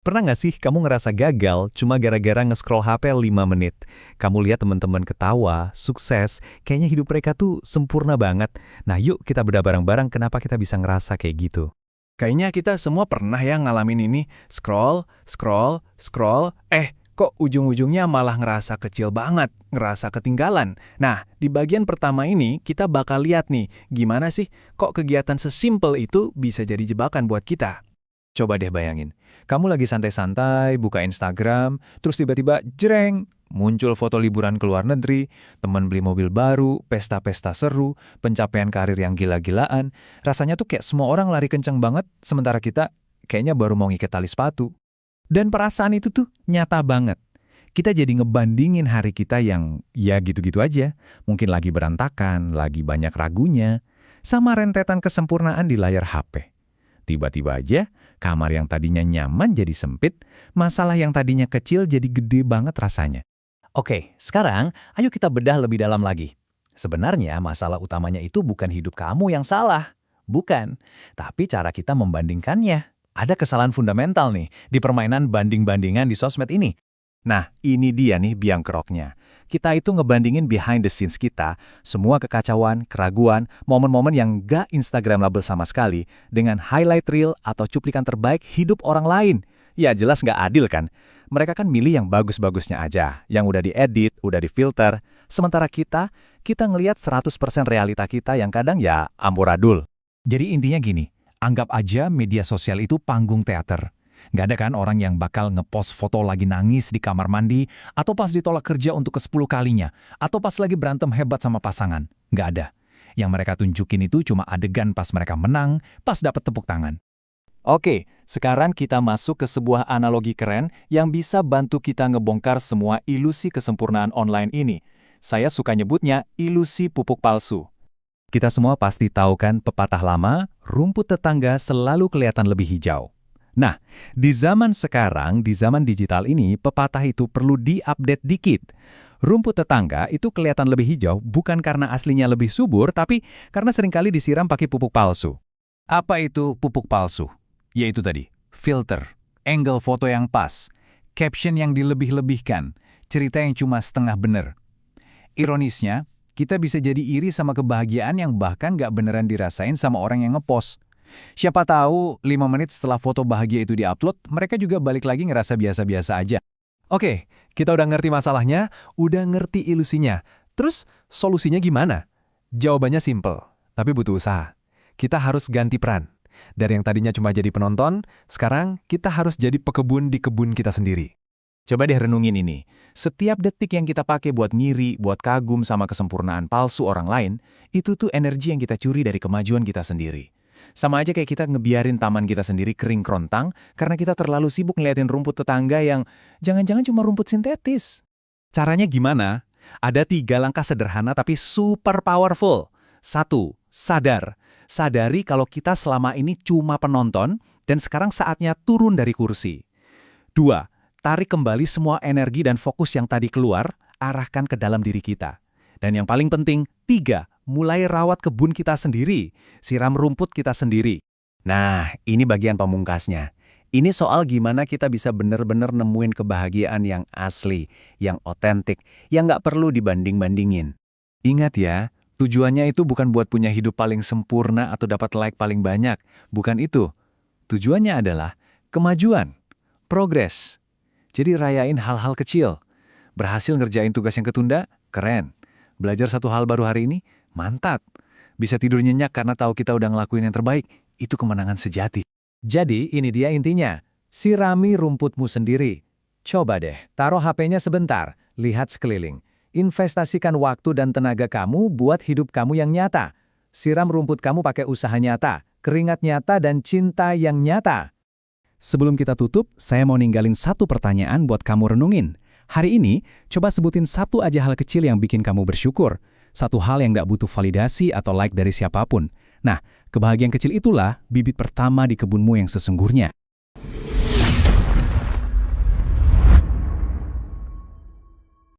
Pernah nggak sih kamu ngerasa gagal cuma gara-gara nge-scroll HP 5 menit? Kamu lihat teman-teman ketawa, sukses, kayaknya hidup mereka tuh sempurna banget. Nah yuk kita bedah bareng-bareng kenapa kita bisa ngerasa kayak gitu. Kayaknya kita semua pernah ya ngalamin ini. Scroll, scroll, scroll, kok ujung-ujungnya malah ngerasa kecil banget, ngerasa ketinggalan. Nah, di bagian pertama ini kita bakal lihat nih, gimana sih kok kegiatan sesimpel itu bisa jadi jebakan buat kita. Coba deh bayangin, kamu lagi santai-santai, buka Instagram, terus tiba-tiba jreng, muncul foto liburan ke luar negeri, teman beli mobil baru, pesta-pesta seru, pencapaian karir yang gila-gilaan. Rasanya tuh kayak semua orang lari kenceng banget, sementara kita kayaknya baru mau ngiket tali sepatu. Dan perasaan itu tuh nyata banget. Kita jadi ngebandingin hari kita yang ya gitu-gitu aja. Mungkin lagi berantakan, lagi banyak ragunya, sama rentetan kesempurnaan di layar HP. Tiba-tiba aja, kamar yang tadinya nyaman jadi sempit, masalah yang tadinya kecil jadi gede banget rasanya. Oke, sekarang ayo kita bedah lebih dalam lagi. Sebenarnya masalah utamanya itu bukan hidup kamu yang salah. Bukan, tapi cara kita membandingkannya. Ada kesalahan fundamental nih di permainan banding-bandingan di sosmed ini. Nah, ini dia nih biang keroknya. Kita itu ngebandingin behind the scenes kita, semua kekacauan, keraguan, momen-momen yang gak Instagramable sama sekali, dengan highlight reel atau cuplikan terbaik hidup orang lain. Ya jelas gak adil kan? Mereka kan milih yang bagus-bagusnya aja, yang udah diedit, udah difilter. Sementara kita ngelihat 100% realita kita yang kadang ya amburadul. Jadi intinya gini, anggap aja media sosial itu panggung teater. Nggak ada kan orang yang bakal ngepost foto lagi nangis di kamar mandi, atau pas ditolak kerja untuk ke-10 kalinya, atau pas lagi berantem hebat sama pasangan. Nggak ada. Yang mereka tunjukin itu cuma adegan pas mereka menang, pas dapet tepuk tangan. Oke, sekarang kita masuk ke sebuah analogi keren yang bisa bantu kita ngebongkar semua ilusi kesempurnaan online ini. Saya suka nyebutnya ilusi pupuk palsu. Kita semua pasti tahu kan pepatah lama, rumput tetangga selalu kelihatan lebih hijau. Nah, di zaman sekarang, di zaman digital ini, pepatah itu perlu di-update dikit. Rumput tetangga itu kelihatan lebih hijau bukan karena aslinya lebih subur, tapi karena seringkali disiram pakai pupuk palsu. Apa itu pupuk palsu? Yaitu tadi, filter, angle foto yang pas, caption yang dilebih-lebihkan, cerita yang cuma setengah bener. Ironisnya, kita bisa jadi iri sama kebahagiaan yang bahkan gak beneran dirasain sama orang yang ngepost. Siapa tahu 5 menit setelah foto bahagia itu diupload, mereka juga balik lagi ngerasa biasa-biasa aja. Oke, kita udah ngerti masalahnya, udah ngerti ilusinya. Terus solusinya gimana? Jawabannya simple, tapi butuh usaha. Kita harus ganti peran. Dari yang tadinya cuma jadi penonton, sekarang kita harus jadi pekebun di kebun kita sendiri. Coba deh renungin ini. Setiap detik yang kita pakai buat ngiri, buat kagum sama kesempurnaan palsu orang lain, itu tuh energi yang kita curi dari kemajuan kita sendiri. Sama aja kayak kita ngebiarin taman kita sendiri kering kerontang karena kita terlalu sibuk ngeliatin rumput tetangga yang jangan-jangan cuma rumput sintetis. Caranya gimana? Ada 3 langkah sederhana tapi super powerful. 1. Sadar. Sadari kalau kita selama ini cuma penonton dan sekarang saatnya turun dari kursi. 2. Tarik kembali semua energi dan fokus yang tadi keluar, arahkan ke dalam diri kita. Dan yang paling penting, 3. Mulai rawat kebun kita sendiri, siram rumput kita sendiri. Nah, ini bagian pamungkasnya. Ini soal gimana kita bisa benar-benar nemuin kebahagiaan yang asli, yang otentik, yang nggak perlu dibanding-bandingin. Ingat ya, tujuannya itu bukan buat punya hidup paling sempurna atau dapat like paling banyak. Bukan itu. Tujuannya adalah kemajuan, progres. Jadi rayain hal-hal kecil. Berhasil ngerjain tugas yang ketunda? Keren. Belajar satu hal baru hari ini? Mantap. Bisa tidur nyenyak karena tahu kita udah ngelakuin yang terbaik. Itu kemenangan sejati. Jadi ini dia intinya, sirami rumputmu sendiri. Coba deh, taruh HP-nya sebentar, lihat sekeliling. Investasikan waktu dan tenaga kamu buat hidup kamu yang nyata. Siram rumput kamu pakai usaha nyata, keringat nyata dan cinta yang nyata. Sebelum kita tutup, saya mau ninggalin satu pertanyaan buat kamu renungin. Hari ini, coba sebutin satu aja hal kecil yang bikin kamu bersyukur. Satu hal yang gak butuh validasi atau like dari siapapun. Nah, kebahagiaan kecil itulah bibit pertama di kebunmu yang sesungguhnya.